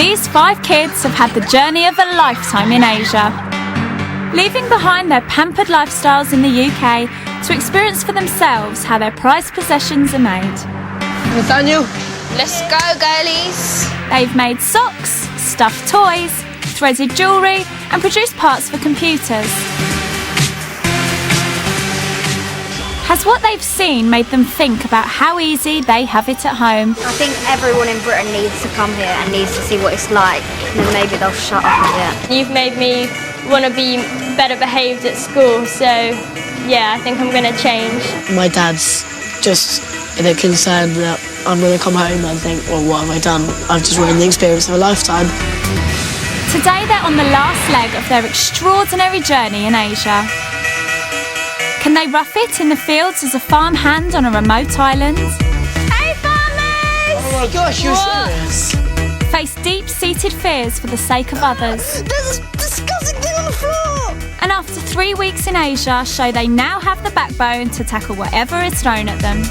These 5 kids have had the journey of a lifetime in Asia, leaving behind their pampered lifestyles in the UK to experience for themselves how their prized possessions are made. Nathaniel? Let's go, girlies! They've made socks, stuffed toys, threaded jewellery and produced parts for computers. Has what they've seen made them think about how easy they have it at home? I think everyone in Britain needs to come here and needs to see what it's like, and then maybe they'll shut up a bit. You've made me want to be better behaved at school, so yeah, I think I'm going to change. My dad's just a bit concerned that I'm going to come home and think, well, what have I done? I've just ruined the experience of a lifetime. Today they're on the last leg of their extraordinary journey in Asia. Can they rough it in the fields as a farm hand on a remote island? Hey farmers! Oh my gosh, you're serious? Face deep-seated fears for the sake of others. There's a disgusting thing on the floor! And after 3 weeks in Asia, show they now have the backbone to tackle whatever is thrown at them.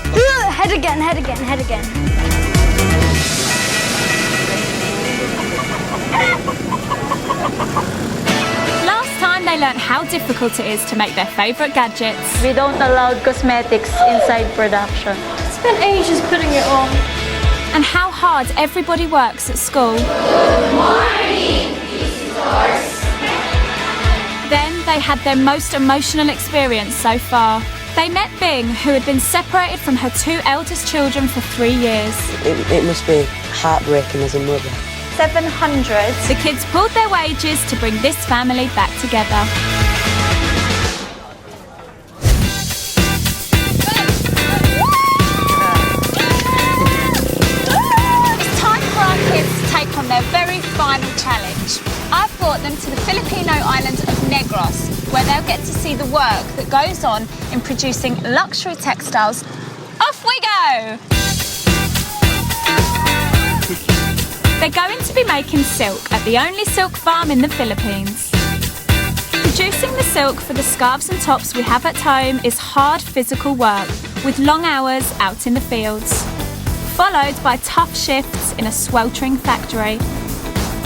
Head again, head again, head again. Last time they learnt how difficult it is to make their favourite gadgets. We don't allow cosmetics inside production. Spent ages putting it on. And how hard everybody works at school. Good morning, visitors. Then they had their most emotional experience so far. They met Bing, who had been separated from her 2 eldest children for 3 years. It must be heartbreaking as a mother. 700. The kids pulled their wages to bring this family back together. It's time for our kids to take on their very final challenge. I've brought them to the Filipino island of Negros, where they'll get to see the work that goes on in producing luxury textiles. Off we go! They're going to be making silk at the only silk farm in the Philippines. Producing the silk for the scarves and tops we have at home is hard physical work, with long hours out in the fields, followed by tough shifts in a sweltering factory.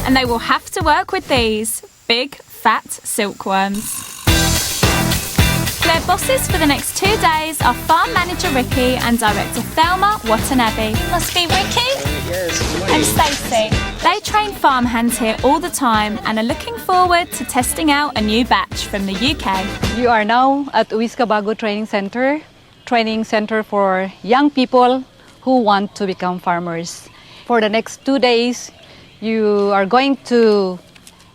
And they will have to work with these big, fat silkworms. Their bosses for the next 2 days are farm manager Ricky and director Thelma Watanabe. Must be Ricky and Stacey. They train farmhands here all the time and are looking forward to testing out a new batch from the UK. You are now at Uiskabago Training Center for young people who want to become farmers. For the next 2 days, you are going to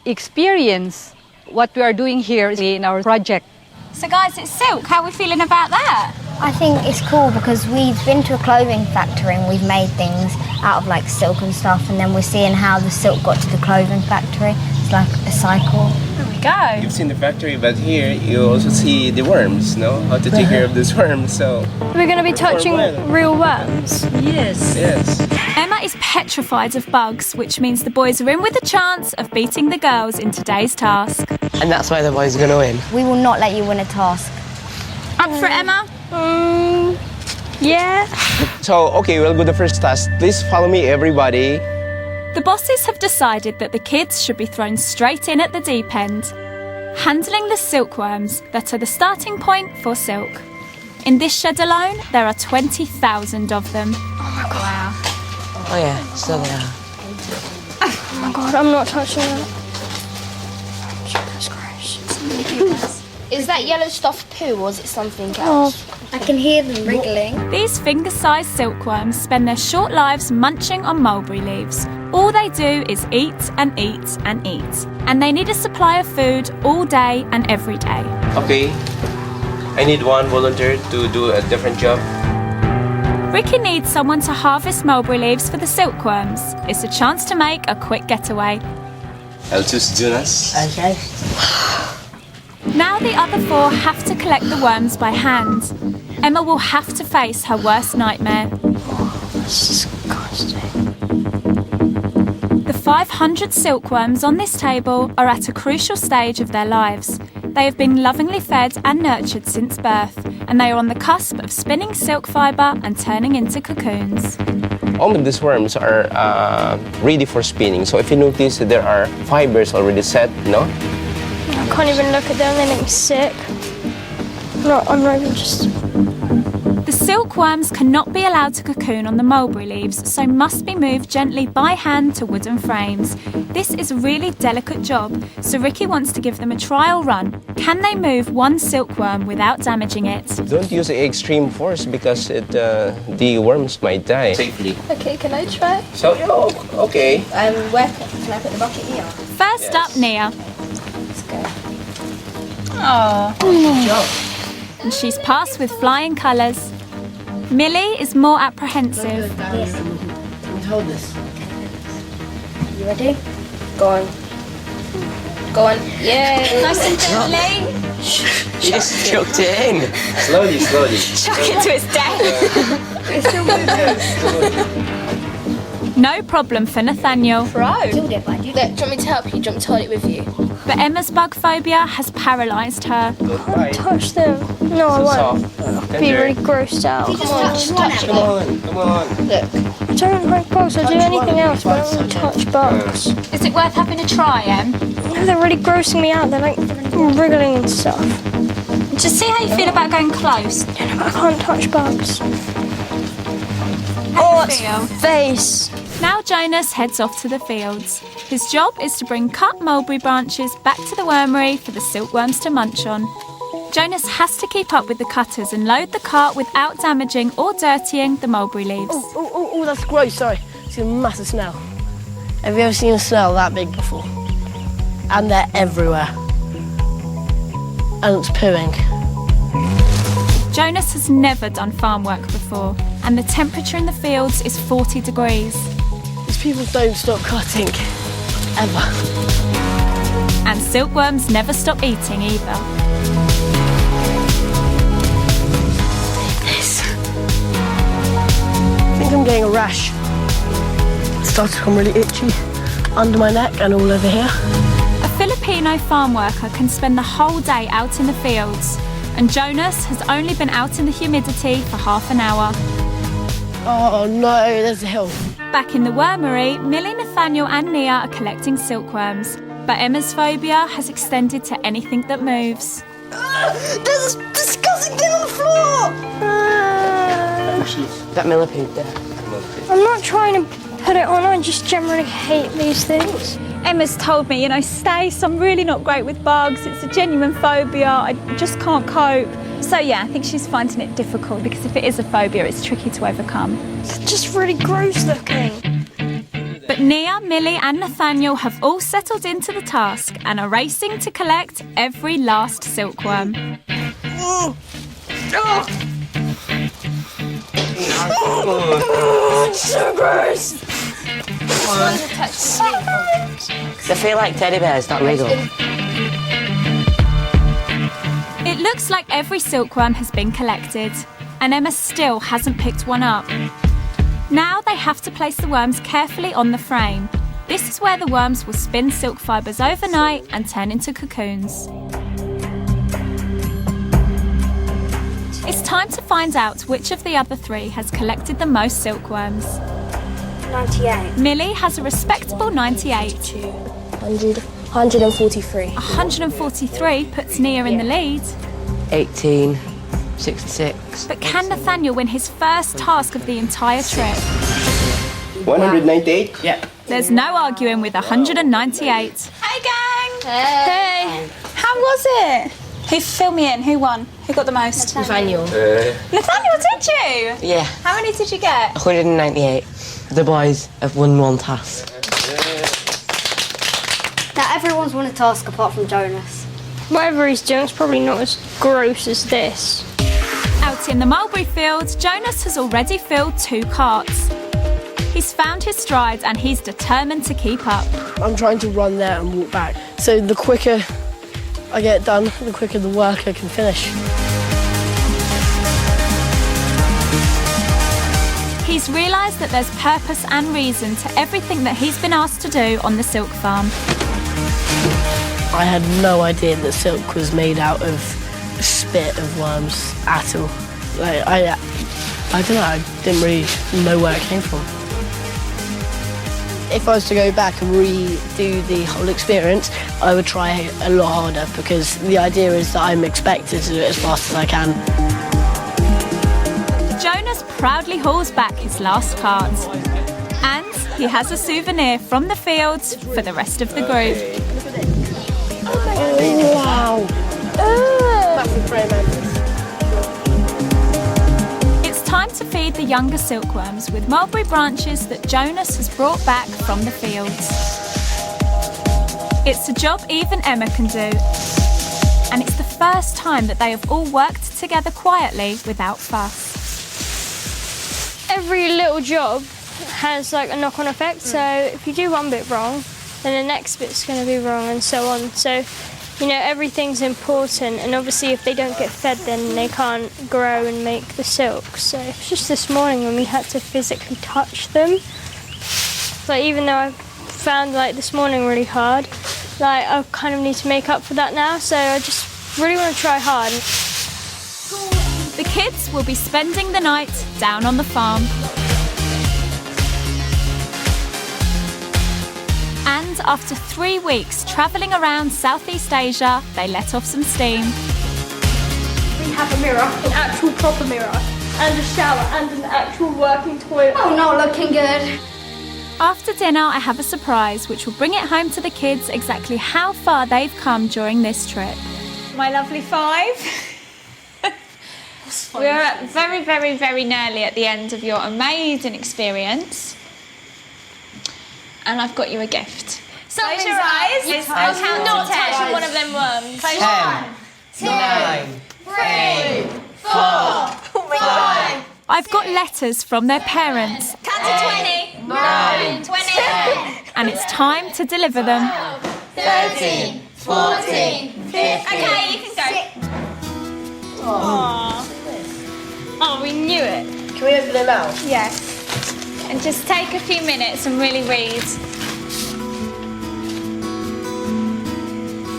experience what we are doing here in our project. So guys, it's silk. How are we feeling about that? I think it's cool because we've been to a clothing factory and we've made things out of like silk and stuff, and then we're seeing how the silk got to the clothing factory. It's like a cycle. There we go. You've seen the factory, but here you also see the worms, no? How to take care of these worms, so... We're going to be touching real worms. Yes. Yes. Emma is petrified of bugs, which means the boys are in with a chance of beating the girls in today's task. And that's why the boys are going to win. We will not let you win a task. Up for it, Emma? Yeah. So, okay, we'll go the first task. Please follow me, everybody. The bosses have decided that the kids should be thrown straight in at the deep end, handling the silkworms that are the starting point for silk. In this shed alone, there are 20,000 of them. Oh yeah, so they are. Oh my god, I'm not touching that. Jesus Christ. Is that yellow stuff poo or is it something else? I can hear them wriggling. These finger-sized silkworms spend their short lives munching on mulberry leaves. All they do is eat and eat and eat. And they need a supply of food all day and every day. Okay. I need one volunteer to do a different job. Ricky needs someone to harvest mulberry leaves for the silkworms. It's a chance to make a quick getaway. I'll choose Jonas. Okay. Now the other 4 have to collect the worms by hand. Emma will have to face her worst nightmare. The 500 silkworms on this table are at a crucial stage of their lives. They have been lovingly fed and nurtured since birth, and they are on the cusp of spinning silk fibre and turning into cocoons. All of these worms are ready for spinning. So if you notice, there are fibers already set, no? I can't even look at them, they make me sick. I'm not even just... The silkworms cannot be allowed to cocoon on the mulberry leaves, so must be moved gently by hand to wooden frames. This is a really delicate job, so Ricky wants to give them a trial run. Can they move one silkworm without damaging it? Don't use extreme force because the worms might die safely. Okay, can I try? So, okay. Where can I put the bucket here? First up, Nia. Let's go. Oh, and she's passed with flying colours. Millie is more apprehensive. Hold this. You ready? Go on. Go on. Yeah. Nice and gently. She just chucked it in. Slowly. Chuck it to its death. No problem for Nathaniel. Look, do you want me to help you? Do you want me to hold it with you? But Emma's bug phobia has paralysed her. Touch them. No, I won't. Be really grossed out. Come on, just touch it. Come on. Look. I don't like bugs, I do anything else, but I don't want to touch bugs. Is it worth having a try, Em? No, they're really grossing me out, they're like wriggling and stuff. Just see how you feel about going close. Yeah, no, I can't touch bugs. How do you feel? Face. Now Jonas heads off to the fields. His job is to bring cut mulberry branches back to the wormery for the silkworms to munch on. Jonas has to keep up with the cutters and load the cart without damaging or dirtying the mulberry leaves. Oh, that's gross, sorry. It's a massive snail. Have you ever seen a snail that big before? And they're everywhere. And it's pooing. Jonas has never done farm work before, and the temperature in the fields is 40 degrees. These people don't stop cutting, ever. And silkworms never stop eating either. I think I'm getting a rash. It started to become really itchy under my neck and all over here. A Filipino farm worker can spend the whole day out in the fields, and Jonas has only been out in the humidity for half an hour. Oh no, there's a hill. Back in the wormery, Millie, Nathaniel and Nia are collecting silkworms, but Emma's phobia has extended to anything that moves. There's a disgusting thing on the floor! That millipede there. I'm not trying to put it on, I just generally hate these things. Emma's told me, Stace, I'm really not great with bugs. It's a genuine phobia. I just can't cope. So yeah, I think she's finding it difficult because if it is a phobia, it's tricky to overcome. It's just really gross looking. But Nia, Millie and Nathaniel have all settled into the task and are racing to collect every last silkworm. It's so gross! They feel like teddy bears that wriggle. It looks like every silkworm has been collected, and Emma still hasn't picked one up. Now they have to place the worms carefully on the frame. This is where the worms will spin silk fibres overnight and turn into cocoons. It's time to find out which of the other three has collected the most silkworms. 98. Millie has a respectable 98. 143. 143 puts Nia in the lead. 18, 66. But can Nathaniel win his first task of the entire trip? 198? Yeah. There's no arguing with 198. Hey gang! Hey. How was it? Who fill me in? Who won? Who got the most? Nathaniel. Nathaniel, did you? Yeah, How many did you get? 198. The boys have won one task. Now everyone's won a task apart from Jonas. Whatever he's doing is probably not as gross as this. Out in the mulberry field, Jonas has already filled 2 carts. He's found his stride and he's determined to keep up. I'm trying to run there and walk back. So the quicker I get it done, the quicker the worker can finish. He's realised that there's purpose and reason to everything that he's been asked to do on the silk farm. I had no idea that silk was made out of spit of worms at all. I don't know, I didn't really know where it came from. If I was to go back and redo the whole experience, I would try a lot harder because the idea is that I'm expected to do it as fast as I can. Jonas proudly hauls back his last cart. And he has a souvenir from the fields for the rest of the group. Oh, wow. It's time to feed the younger silkworms with mulberry branches that Jonas has brought back from the fields. It's a job even Emma can do. And it's the first time that they have all worked together quietly without fuss. Every little job has like a knock-on effect, so if you do one bit wrong, then the next bit's going to be wrong and so on. So, you know, everything's important, and obviously if they don't get fed then they can't grow and make the silk. So it's just this morning when we had to physically touch them. Like even though I found like this morning really hard, like I kind of need to make up for that now, so I just really want to try hard. The kids will be spending the night down on the farm. And after 3 weeks travelling around Southeast Asia, they let off some steam. We have a mirror, an actual proper mirror, and a shower, and an actual working toilet. Oh, not looking good. After dinner, I have a surprise which will bring it home to the kids exactly how far they've come during this trip. My lovely 5. We're at very, very, very nearly at the end of your amazing experience. And I've got you a gift. Close your eyes. I'll count Not to 10. touching one of them worms. 10, 9, 3, 4, 5. I've got letters from their parents. Count to 20. 9, 20. And it's time to deliver them. 13, 14, 15. Okay, you can go. Aww. Oh, we knew it. Can we open it now? Yes. And just take a few minutes and really read.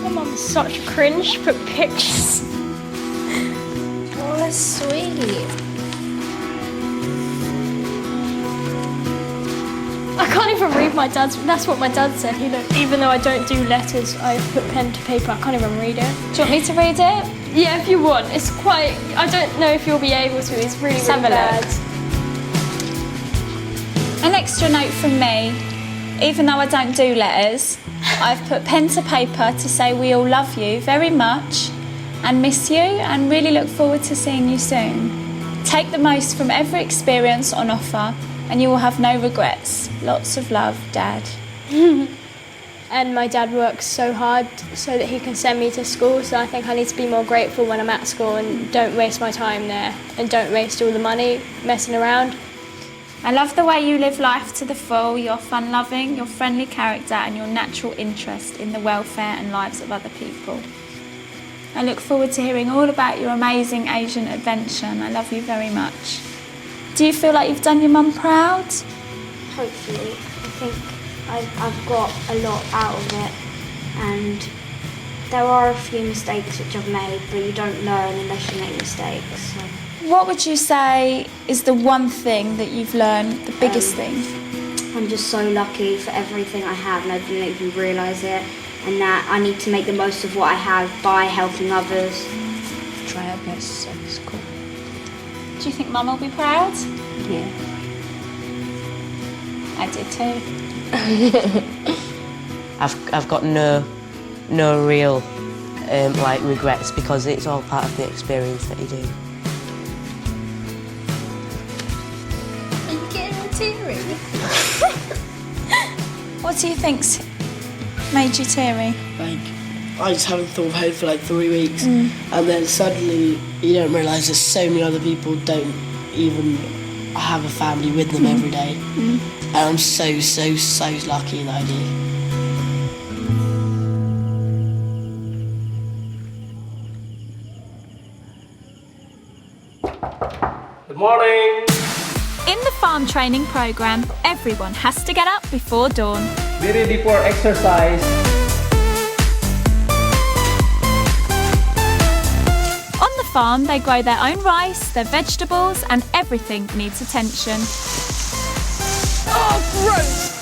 My mum's such a cringe for pictures. Oh, that's sweet. I can't even read my dad's. That's what my dad said. You know, even though I don't do letters, I put pen to paper. I can't even read it. Do you want me to read it? Yeah, if you want. It's quite. I don't know if you'll be able to. It's really, really bad. An extra note from me. Even though I don't do letters, I've put pen to paper to say we all love you very much and miss you and really look forward to seeing you soon. Take the most from every experience on offer and you will have no regrets. Lots of love, Dad. And my dad works so hard so that he can send me to school, so I think I need to be more grateful when I'm at school and don't waste my time there and don't waste all the money messing around. I love the way you live life to the full, your fun-loving, your friendly character and your natural interest in the welfare and lives of other people. I look forward to hearing all about your amazing Asian adventure and I love you very much. Do you feel like you've done your mum proud? Hopefully. I think I've got a lot out of it, and there are a few mistakes which I've made, but you don't learn unless you make mistakes. So. What would you say is the one thing that you've learned, the biggest thing? I'm just so lucky for everything I have, and I didn't even realise it, and that I need to make the most of what I have by helping others. Try our best at school. Do you think Mum will be proud? Yeah. I did too. I've got no real like regrets because it's all part of the experience that you do. Are you getting teary? What do you think's made you teary? Like, I just haven't thought of home for like 3 weeks, and then suddenly you don't realise that so many other people don't even have a family with them every day. And I'm so lucky that I do. Good morning. In the farm training programme, everyone has to get up before dawn. Be ready for exercise. On the farm, they grow their own rice, their vegetables, and everything needs attention. Oh, gross!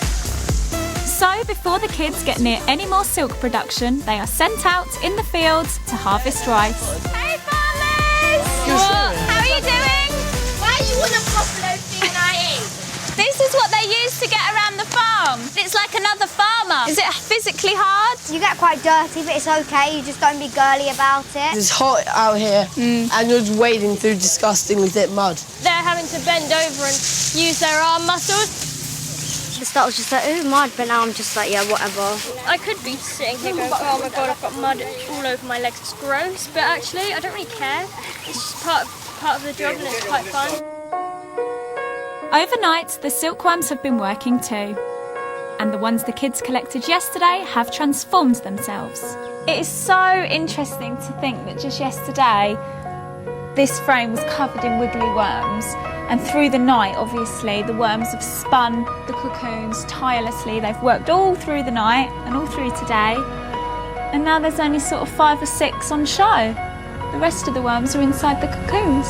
So before the kids get near any more silk production, they are sent out in the fields to harvest rice. Hey, farmers! How are you doing? Why do you want a buffalo thing I eat? This is what they use to get around the farm. It's like another farmer. Is it physically hard? You get quite dirty, but it's okay. You just don't be girly about it. It's hot out here and you're just wading through disgustingly thick mud. They're having to bend over and use their arm muscles. At the start I was just like, ooh, mud, but now I'm just like, yeah, whatever. I could be sitting here going, oh my God, I've got mud all over my legs, it's gross. But actually, I don't really care. It's just part of the job and it's quite fun. Overnight, the silkworms have been working too. And the ones the kids collected yesterday have transformed themselves. It is so interesting to think that just yesterday, this frame was covered in wiggly worms. And through the night, obviously, the worms have spun the cocoons tirelessly. They've worked all through the night and all through today. And now there's only sort of 5 or 6 on show. The rest of the worms are inside the cocoons.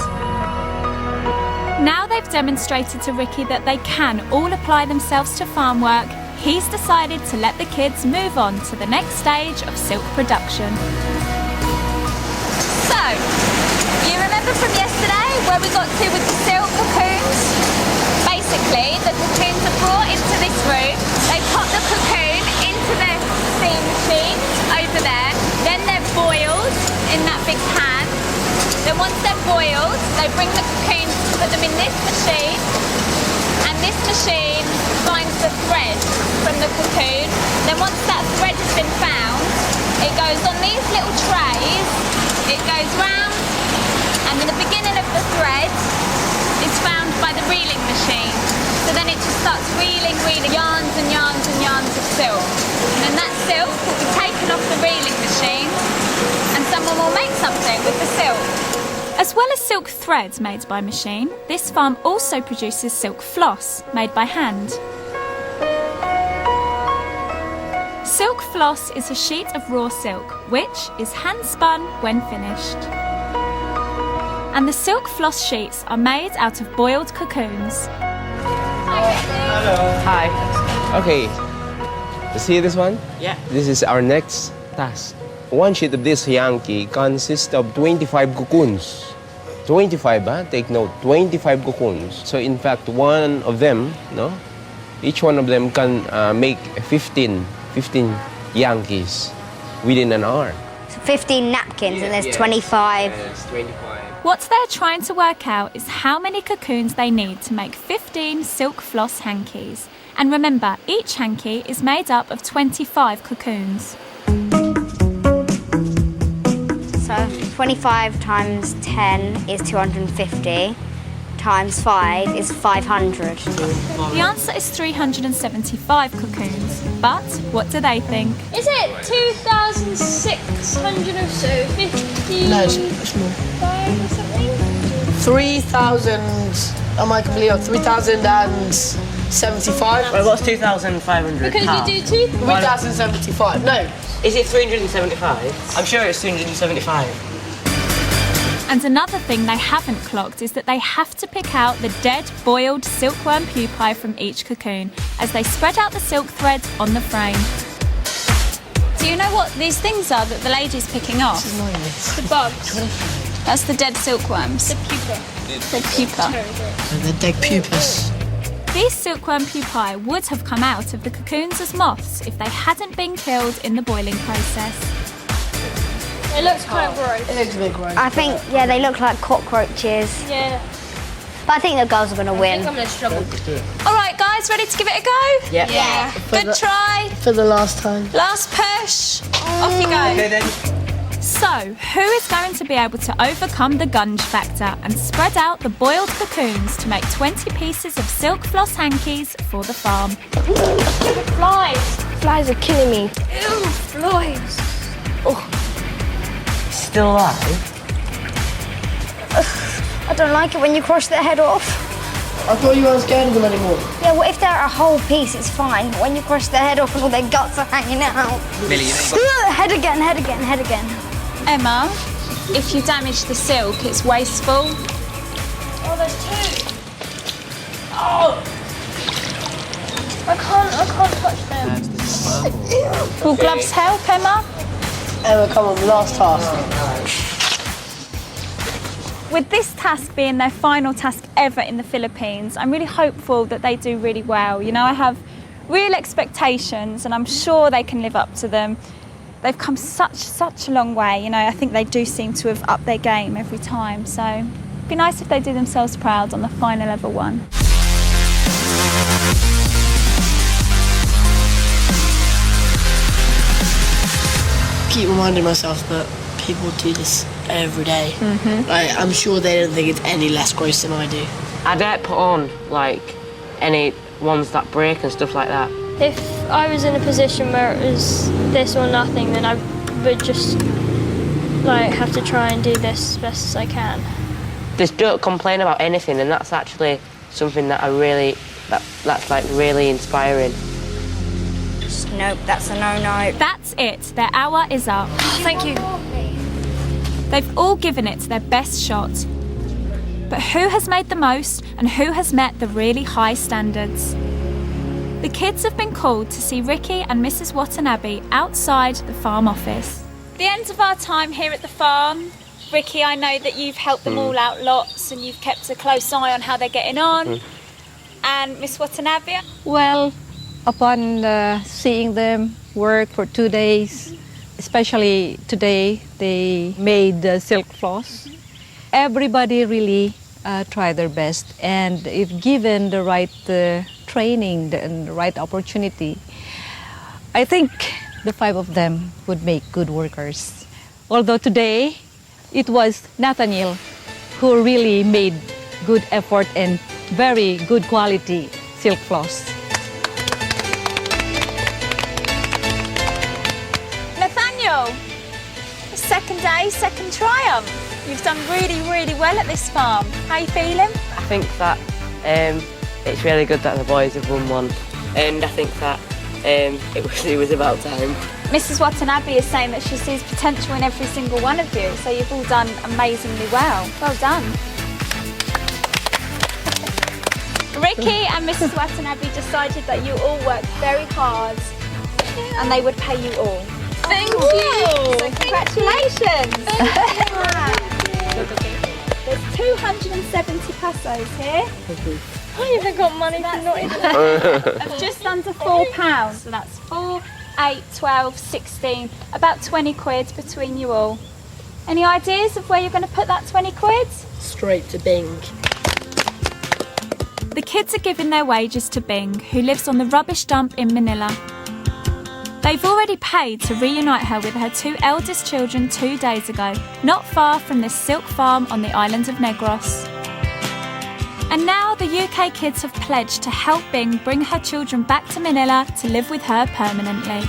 Now they've demonstrated to Ricky that they can all apply themselves to farm work, he's decided to let the kids move on to the next stage of silk production. So, you remember from yesterday where we got to with the silk cocoons? Basically, the cocoons are brought into this room, they pop the cocoon into the steam machine over there, then they're boiled in that big pan. Then once they're boiled, they bring the cocoons, put them in this machine, and this machine finds the thread from the cocoon. Then once that thread has been found, it goes on these little trays, it goes round, and in the beginning of the thread is found by the reeling machine. So then it just starts reeling yarns and yarns and yarns of silk. And then that silk will be taken off the reeling machine, and someone will make something with the silk. As well as silk threads made by machine, this farm also produces silk floss made by hand. Silk floss is a sheet of raw silk, which is hand spun when finished. And the silk floss sheets are made out of boiled cocoons. Hello. Hi. Okay. You see this one? Yeah. This is our next task. One sheet of this Yankee consists of 25 cocoons. 25, huh? Take note, 25 cocoons. So in fact, one of them, no? Each one of them can make 15 Yankees within an hour. So 15 napkins and there's 25. Yes, 25. What they're trying to work out is how many cocoons they need to make 15 silk floss hankies. And remember, each hanky is made up of 25 cocoons. So 25 times 10 is 250, times 5 is 500. The answer is 375 cocoons. But what do they think? Is it 2,600 or so? 50? No, it's more. 5 or something? 3,000, am I completely off? 3,075? Well, what's 2,500 Because pounds? you do 2. 3,075, no. Is it 375? I'm sure it's 375. And another thing they haven't clocked is that they have to pick out the dead, boiled silkworm pupae from each cocoon as they spread out the silk thread on the frame. Do you know what these things are that the lady's picking off? The bugs. That's the dead silkworms. The pupa. The pupa. The dead pupas. These silkworm pupae would have come out of the cocoons as moths if they hadn't been killed in the boiling process. It looks kind of gross. It looks a bit gross. I think, yeah, they look like cockroaches. Yeah. But I think the girls are going to win. I'm going to struggle. All right, guys, ready to give it a go? Yeah. Good try. For the last time. Last push. Off you go. Okay then. So, who is going to be able to overcome the gunge factor and spread out the boiled cocoons to make 20 pieces of silk floss hankies for the farm? Flies. Flies are killing me. Ew, flies. Still alive? I don't like it when you crush their head off. I thought you weren't scared of them anymore. Yeah, well, if they're a whole piece, it's fine. But when you crush their head off and all their guts are hanging out. Millie, you Head again, head again, head again. Emma, if you damage the silk, it's wasteful. Oh, there's 2. Oh! I can't touch them. Will gloves help, Emma? Emma, come on, last task. With this task being their final task ever in the Philippines, I'm really hopeful that they do really well. You know, I have real expectations and I'm sure they can live up to them. They've come such a long way. You know, I think they do seem to have upped their game every time. So it'd be nice if they do themselves proud on the final ever one. Keep reminding myself that people do this every day. Like, I'm sure they don't think it's any less gross than I do. I don't put on, like, any ones that break and stuff like that. If I was in a position where it was this or nothing, then I would just like have to try and do this as best as I can. Just don't complain about anything, and that's actually something that that's like really inspiring. Nope, that's a no-no. That's it. Their hour is up. Thank you. They've all given it their best shot. But who has made the most and who has met the really high standards? The kids have been called to see Ricky and Mrs. Watanabe outside the farm office. The end of our time here at the farm. Ricky, I know that you've helped them all out lots and you've kept a close eye on how they're getting on. And Miss Watanabe? Well, upon seeing them work for 2 days, especially today, they made silk floss. Everybody really tried their best, and if given the right training and the right opportunity, I think the 5 of them would make good workers. Although today, it was Nathaniel who really made good effort and very good quality silk floss. Nathaniel, second day, second triumph. You've done really well at this farm. How are you feeling? I think that it's really good that the boys have won one, and I think that it was about time. Mrs. Watanabe is saying that she sees potential in every single one of you, so you've all done amazingly well. Well done. Ricky and Mrs. Watanabe decided that you all worked very hard and they would pay you all. Thank you. So congratulations. There's 270 pesos here. I even got money for not even Of just under £4. So that's 4, 8, 12, 16, about 20 quid between you all. Any ideas of where you're going to put that 20 quid? Straight to Bing. The kids are giving their wages to Bing, who lives on the rubbish dump in Manila. They've already paid to reunite her with her 2 eldest children 2 days ago, not far from this silk farm on the island of Negros. And now the UK kids have pledged to help Bing bring her children back to Manila to live with her permanently.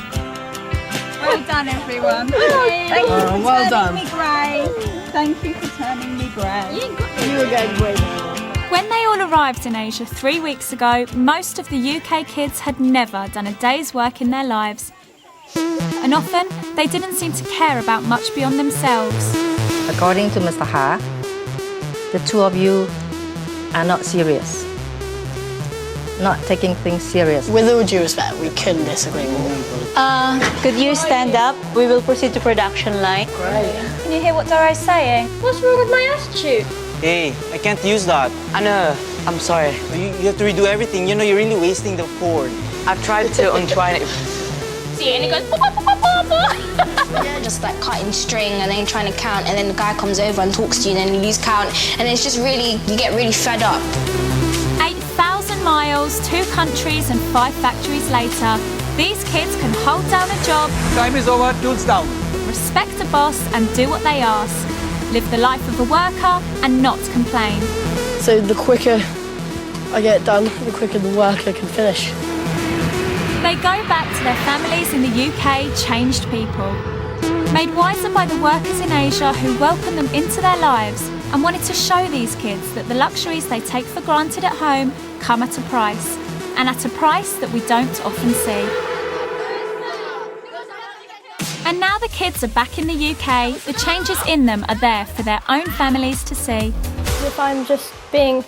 Well done, everyone. Thank you for well turning done. me grey. Thank you for turning me grey. You were going great. When they all arrived in Asia 3 weeks ago, most of the UK kids had never done a day's work in their lives. And often, they didn't seem to care about much beyond themselves. According to Mr. Ha, the 2 of you are not serious. Not taking things serious. With all due respect, we couldn't disagree more. Could you stand up? We will proceed to production line. Great. Can you hear what Doro's saying? What's wrong with my attitude? Hey, I can't use that. I know, I'm sorry. You have to redo everything. You know, you're really wasting the cord. I've tried to untwine it. See, and it goes. Just like cutting string and then trying to count, and then the guy comes over and talks to you, and then you lose count, and it's just really, you get really fed up. 8,000 miles, 2 countries and 5 factories later, these kids can hold down a job, Time is over, tools down. respect a boss and do what they ask, live the life of a worker and not complain. So the quicker I get it done, the quicker the worker can finish. They go back to their families in the UK changed people, made wiser by the workers in Asia who welcomed them into their lives and wanted to show these kids that the luxuries they take for granted at home come at a price, and at a price that we don't often see. And now the kids are back in the UK, the changes in them are there for their own families to see. If I'm just being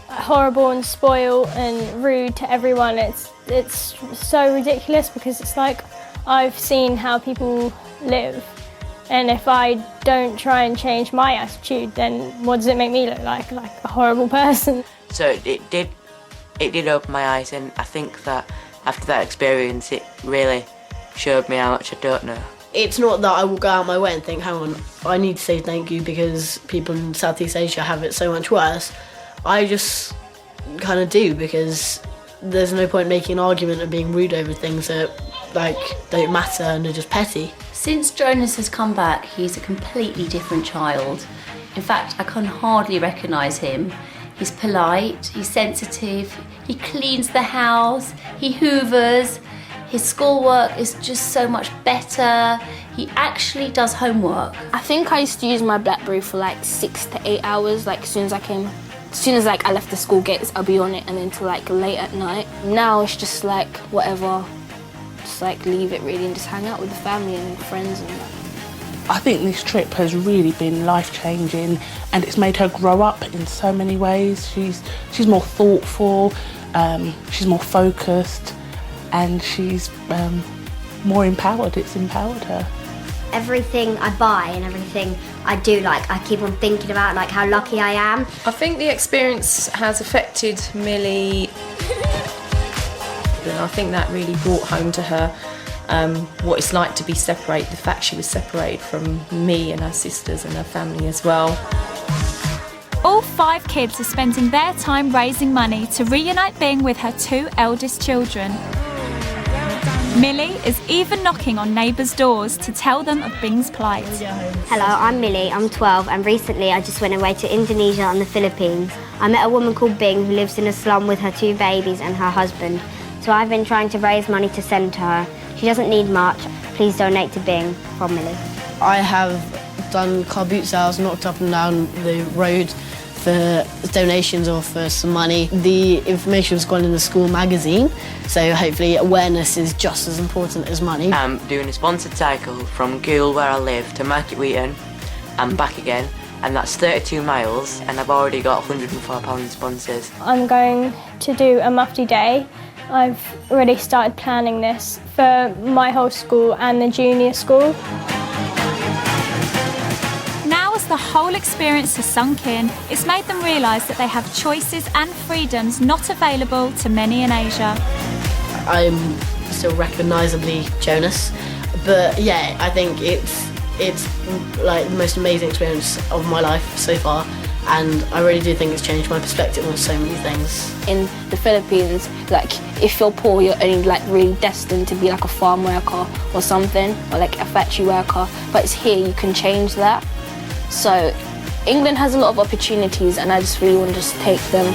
horrible and spoiled and rude to everyone, it's so ridiculous, because it's like I've seen how people live, and if I don't try and change my attitude, then what does it make me look like? Like a horrible person. So it did open my eyes, and I think that after that experience it really showed me how much I don't know. It's not that I will go out my way and think, hang on, I need to say thank you because people in Southeast Asia have it so much worse. I just kind of do, because there's no point making an argument and being rude over things that don't matter and are just petty. Since Jonas has come back, he's a completely different child. In fact, I can hardly recognise him. He's polite, he's sensitive, he cleans the house, he hoovers, his schoolwork is just so much better. He actually does homework. I think I used to use my BlackBerry for like 6 to 8 hours, like as soon as I left the school gates, I'll be on it, and then till like late at night. Now it's just like whatever, just like leave it really and just hang out with the family and friends and that. I think this trip has really been life-changing, and it's made her grow up in so many ways. She's more thoughtful, she's more focused, and she's more empowered. It's empowered her. Everything I buy and everything I do, like I keep on thinking about like how lucky I am. I think the experience has affected Millie, and I think that really brought home to her what it's like to be separated, the fact she was separated from me and her sisters and her family as well. All 5 kids are spending their time raising money to reunite Bing with her 2 eldest children. Millie is even knocking on neighbours' doors to tell them of Bing's plight. Hello, I'm Millie, I'm 12, and recently I just went away to Indonesia and the Philippines. I met a woman called Bing who lives in a slum with her 2 babies and her husband. So I've been trying to raise money to send to her. She doesn't need much. Please donate to Bing, from Millie. I have done car boot sales, knocked up and down the road for donations or for some money. The information's gone in the school magazine, so hopefully awareness is just as important as money. I'm doing a sponsored cycle from Goole, where I live, to Market Wheaton and back again, and that's 32 miles, and I've already got £104 in sponsors. I'm going to do a mufti day. I've already started planning this for my whole school and the junior school. Now as the whole experience has sunk in, it's made them realise that they have choices and freedoms not available to many in Asia. I'm still recognisably Jonas, but yeah, I think it's like the most amazing experience of my life so far, and I really do think it's changed my perspective on so many things. In the Philippines, like if you're poor, you're only like really destined to be like a farm worker or something, or like a factory worker, but it's here you can change that. So England has a lot of opportunities, and I just really want to just take them.